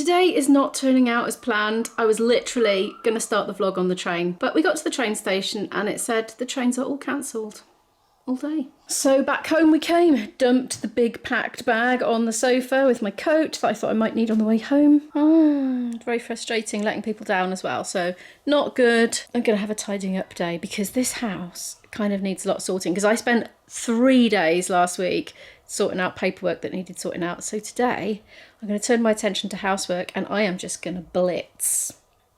today is not turning out as planned. I was literally going to start the vlog on the train, but we got to the train station and it said the trains are all cancelled. All day. So back home we came, dumped the big packed bag on the sofa with my coat that I thought I might need on the way home. Very frustrating letting people down as well, so not good. I'm gonna have a tidying up day because this house kind of needs a lot of sorting because I spent 3 days last week sorting out paperwork that needed sorting out. So today I'm gonna turn my attention to housework and I am just gonna blitz.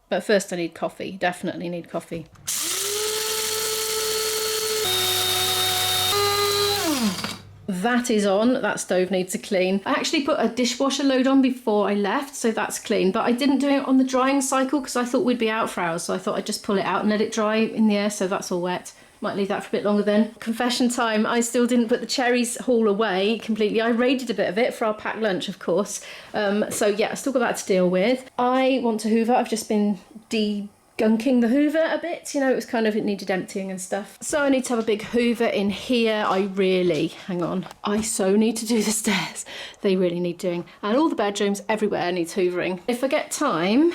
But first I need coffee, definitely need coffee. That is on, that stove needs a clean. I actually put a dishwasher load on before I left, so that's clean, but I didn't do it on the drying cycle because I thought we'd be out for hours, so I thought I'd just pull it out and let it dry in the air, so that's all wet. Might leave that for a bit longer then. Confession time, I still didn't put the cherries haul away completely. I raided a bit of it for our packed lunch, of course. So yeah, I still got that to deal with. I want to hoover, I've just been gunking the hoover a bit, you know, it needed emptying and stuff. So I need to have a big hoover in here. I so need to do the stairs. They really need doing. And all the bedrooms everywhere needs hoovering. If I get time,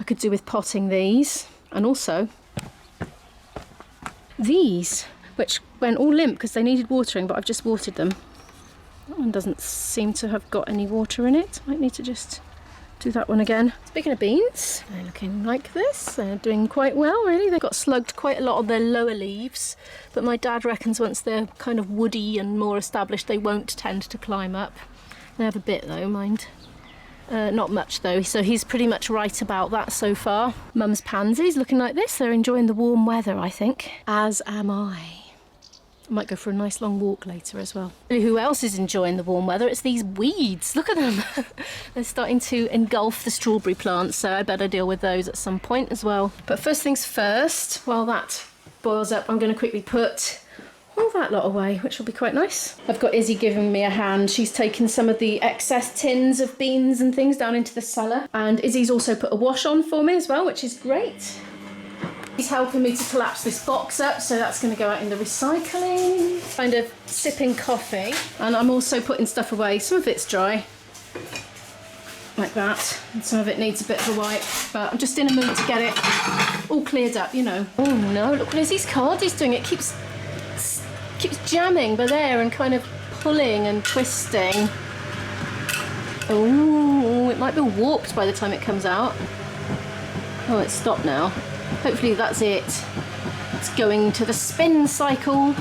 I could do with potting these and also these, which went all limp because they needed watering, but I've just watered them. That one doesn't seem to have got any water in it. Might need to just do that one again. Speaking of beans, they're looking like this. They're doing quite well, really. They've got slugged quite a lot on their lower leaves, but my dad reckons once they're kind of woody and more established, they won't tend to climb up. They have a bit though, mind. Not much though, so he's pretty much right about that so far. Mum's pansies looking like this. They're enjoying the warm weather, I think. As am I. I might go for a nice long walk later as well. Who else is enjoying the warm weather? It's these weeds. Look at them. They're starting to engulf the strawberry plants, so I better deal with those at some point as well. But first things first, while that boils up, I'm going to quickly put all that lot away, which will be quite nice. I've got Izzy giving me a hand. She's taken some of the excess tins of beans and things down into the cellar. And Izzy's also put a wash on for me as well, which is great. He's helping me to collapse this box up, so that's going to go out in the recycling. Kind of sipping coffee, and I'm also putting stuff away. Some of it's dry, like that, and some of it needs a bit of a wipe, but I'm just in a mood to get it all cleared up, you know. Oh no, look what Izzy's card is doing. It keeps jamming by there and kind of pulling and twisting. Oh, it might be warped by the time it comes out. Oh, it's stopped now. Hopefully that's it. It's going to the spin cycle.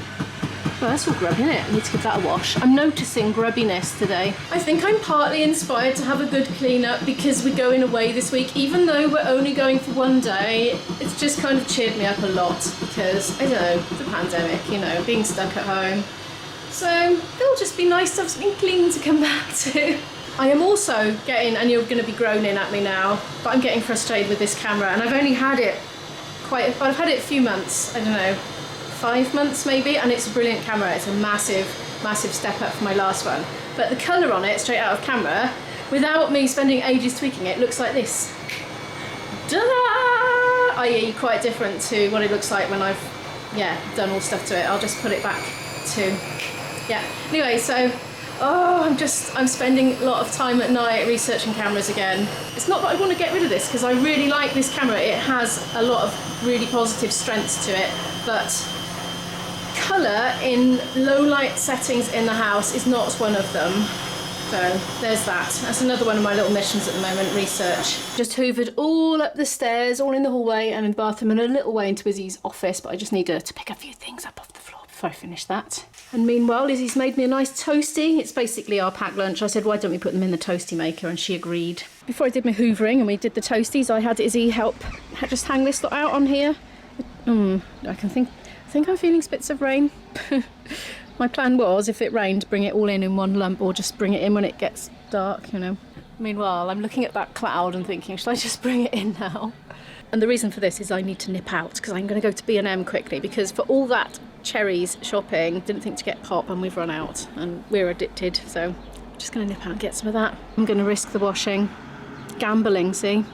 Well, that's all grubby, isn't it? I need to give that a wash. I'm noticing grubbiness today. I think I'm partly inspired to have a good clean up because we're going away this week. Even though we're only going for one day, it's just kind of cheered me up a lot because, I don't know, the pandemic, you know, being stuck at home. So it'll just be nice to have something clean to come back to. I am also getting, and you're going to be groaning at me now, but I'm getting frustrated with this camera, and I've only had it I've had it a few months, I don't know, 5 months maybe, and it's a brilliant camera. It's a massive step up from my last one. But the colour on it, straight out of camera, without me spending ages tweaking it, looks like this. Ta-da! I.e. quite different to what it looks like when I've, done all stuff to it. I'll just put it back to, Anyway, so, I'm spending a lot of time at night researching cameras again. It's not that I want to get rid of this because I really like this camera. It has a lot of really positive strengths to it, but colour in low light settings in the house is not one of them. So there's that. That's another one of my little missions at the moment, research. Just hoovered all up the stairs, all in the hallway and in the bathroom and a little way into Izzy's office, but I just need to pick a few things up off the floor before I finish that. And meanwhile, Izzy's made me a nice toastie. It's basically our packed lunch. I said, why don't we put them in the toastie maker? And she agreed. Before I did my hoovering and we did the toasties, I had Izzy help just hang this lot out on here. I think I'm feeling spits of rain. My plan was, if it rained, bring it all in one lump or just bring it in when it gets dark, you know. Meanwhile, I'm looking at that cloud and thinking, should I just bring it in now? And the reason for this is I need to nip out because I'm going to go to B&M quickly because for all that cherries shopping, didn't think to get pop and we've run out and we're addicted, so I'm just going to nip out and get some of that. I'm going to risk the washing. Gambling, see?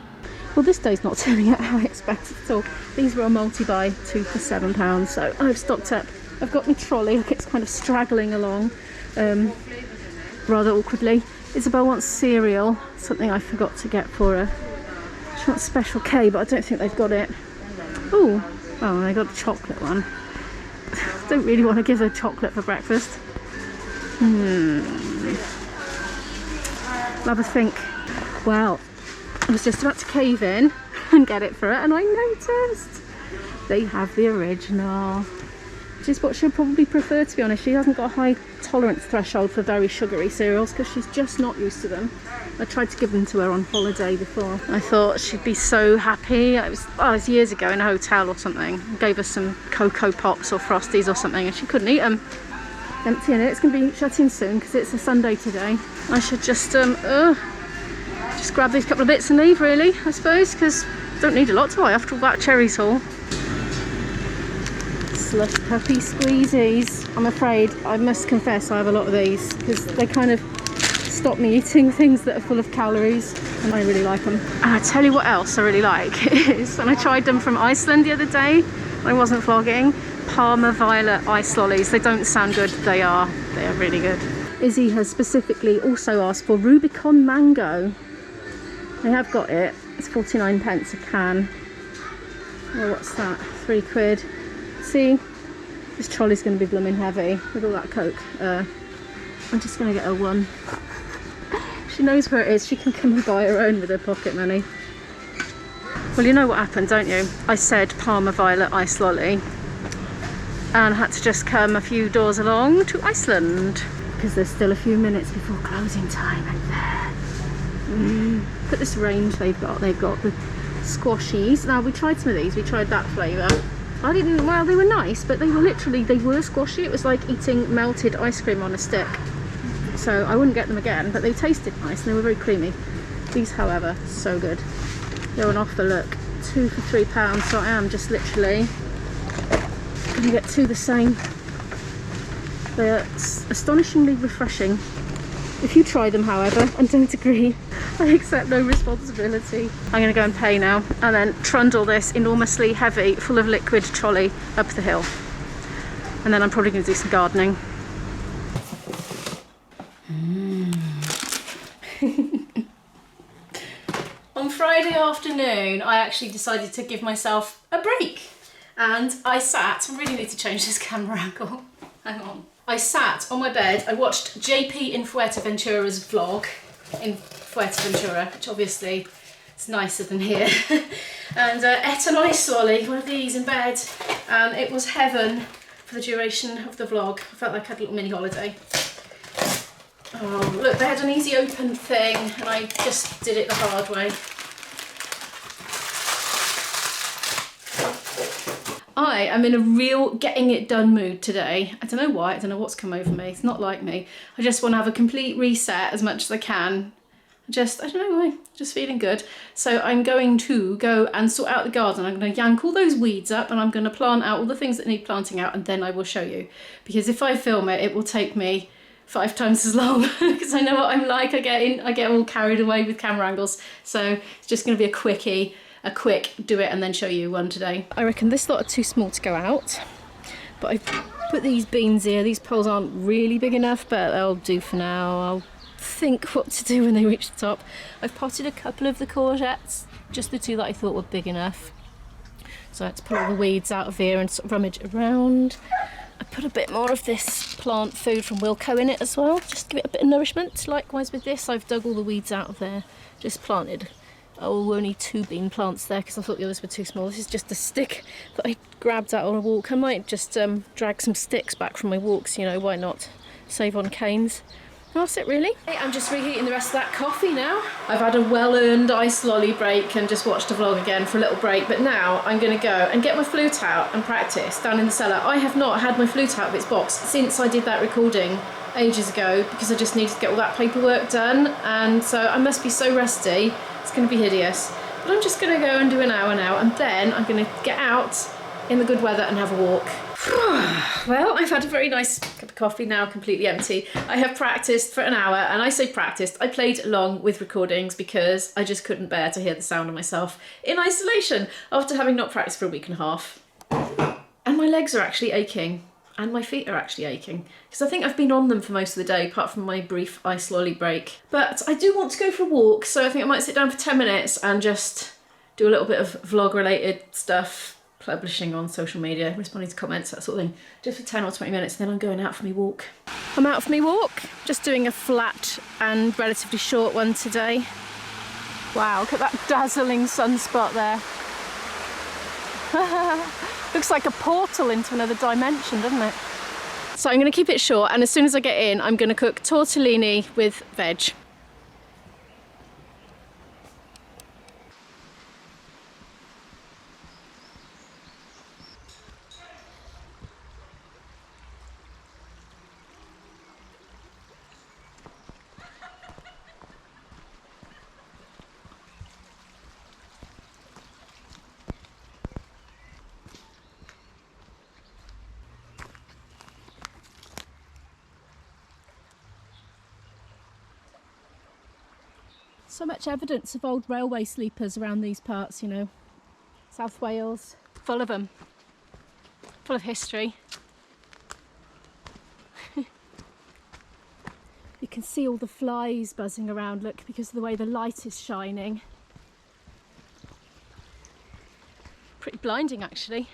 Well, this day's not turning out how I expected at all. These were a multi-buy, 2 for £7, so I've stocked up. I've got my trolley, look, it's kind of straggling along. rather awkwardly. Isabel wants cereal, something I forgot to get for her. She wants Special K, but I don't think they've got it. Oh, well, they got a chocolate one. Don't really want to give her chocolate for breakfast. Have a think. Well, I was just about to cave in and get it for her, and I noticed they have the original, which is what she'll probably prefer, to be honest. She hasn't got a high tolerance threshold for very sugary cereals because she's just not used to them. I tried to give them to her on holiday before. I thought she'd be so happy. It was years ago in a hotel or something. I gave her some Cocoa Pops or Frosties or something and she couldn't eat them. Empty in it. It's going to be shutting soon because it's a Sunday today. I should just grab these couple of bits and leave, really, I suppose, because I don't need a lot, do I, after all that cherries haul. Slush puppy squeezies. I'm afraid, I must confess, I have a lot of these because they kind of stop me eating things that are full of calories, and I really like them. And I tell you what else I really like is, and I tried them from Iceland the other day, I wasn't vlogging, Parma Violet ice lollies. They don't sound good, they are really good. Izzy has specifically also asked for Rubicon Mango. I have got it. It's 49p a can. Oh, what's that? £3. See, this trolley's going to be blooming heavy with all that Coke. I'm just going to get her one. She knows where it is. She can come and buy her own with her pocket money. Well, you know what happened, don't you? I said Parma Violet ice lolly and had to just come a few doors along to Iceland because there's still a few minutes before closing time and there. Look at this range they've got. They've got the squashies. Now, we tried some of these. We tried that flavour. Well, they were nice, but they were squashy. It was like eating melted ice cream on a stick. So I wouldn't get them again, but they tasted nice and they were very creamy. These, however, so good. They're on offer, look. 2 for £3, so I am just literally going to get two the same. They're astonishingly refreshing. If you try them, however, and don't agree, I accept no responsibility. I'm going to go and pay now and then trundle this enormously heavy, full of liquid trolley up the hill. And then I'm probably going to do some gardening. On Friday afternoon, I actually decided to give myself a break. And I really need to change this camera angle. Hang on. I sat on my bed, I watched JP in Fuerteventura's vlog in Fuerteventura, which obviously is nicer than here, and ate an ice lolly, one of these in bed, and it was heaven for the duration of the vlog. I felt like I had a little mini holiday. Oh, look, they had an easy open thing and I just did it the hard way. I am in a real getting it done mood today. I don't know why, I don't know what's come over me. It's not like me. I just want to have a complete reset as much as I can. I don't know why, just feeling good. So I'm going to go and sort out the garden. I'm going to yank all those weeds up and I'm going to plant out all the things that need planting out, and then I will show you. Because if I film it, it will take me 5 times as long because I know what I'm like. I get all carried away with camera angles. So it's just going to be a quick do it and then show you one today. I reckon this lot are too small to go out, but I've put these beans here. These poles aren't really big enough, but they'll do for now. I'll think what to do when they reach the top. I've potted a couple of the courgettes, just the 2 that I thought were big enough. So I had to pull all the weeds out of here and sort of rummage around. I put a bit more of this plant food from Wilco in it as well, just to give it a bit of nourishment. Likewise with this, I've dug all the weeds out of there, just planted only 2 bean plants there because I thought the others were too small. This is just a stick that I grabbed out on a walk. I might just drag some sticks back from my walks, you know, why not? Save on canes. That's it really. I'm just reheating the rest of that coffee now. I've had a well-earned ice lolly break and just watched a vlog again for a little break, but now I'm going to go and get my flute out and practice down in the cellar. I have not had my flute out of its box since I did that recording ages ago because I just needed to get all that paperwork done, and so I must be so rusty. It's going to be hideous. But I'm just going to go and do an hour now, and then I'm going to get out in the good weather and have a walk. Well, I've had a very nice cup of coffee now, completely empty. I have practiced for an hour, and I say practiced, I played along with recordings because I just couldn't bear to hear the sound of myself in isolation after having not practiced for a week and a half. And my legs are actually aching. and my feet are actually aching because I think I've been on them for most of the day apart from my brief ice lolly break. But I do want to go for a walk, so I think I might sit down for 10 minutes and just do a little bit of vlog related stuff, publishing on social media, responding to comments, that sort of thing, just for 10 or 20 minutes, and then I'm going out for my walk. I'm out for my walk, just doing a flat and relatively short one today. Wow, look at that dazzling sunspot there. Looks like a portal into another dimension, doesn't it? So I'm going to keep it short, and as soon as I get in, I'm going to cook tortellini with veg. So much evidence of old railway sleepers around these parts, you know. South Wales, full of them, full of history. You can see all the flies buzzing around, look, because of the way the light is shining. Pretty blinding, actually.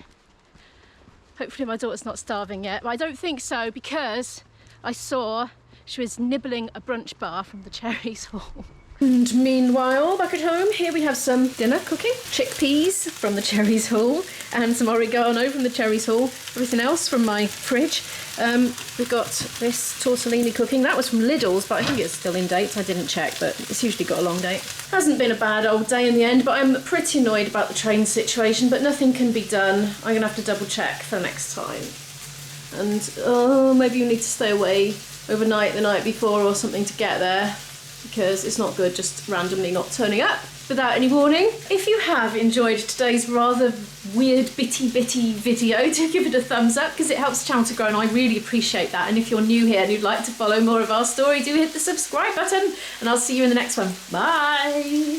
Hopefully my daughter's not starving yet, but I don't think so, because I saw she was nibbling a brunch bar from the Cherries Hall. And meanwhile, back at home, here we have some dinner cooking. Chickpeas from the Cherries Hall and some oregano from the Cherries Hall. Everything else from my fridge. We've got this tortellini cooking. That was from Lidl's, but I think it's still in date. I didn't check, but it's usually got a long date. Hasn't been a bad old day in the end, but I'm pretty annoyed about the train situation, but nothing can be done. I'm going to have to double check for next time. And, oh, maybe you need to stay away overnight the night before or something to get there, because it's not good just randomly not turning up without any warning. If you have enjoyed today's rather weird bitty video, do give it a thumbs up because it helps the channel to grow, and I really appreciate that. And if you're new here and you'd like to follow more of our story, do hit the subscribe button, and I'll see you in the next one. Bye!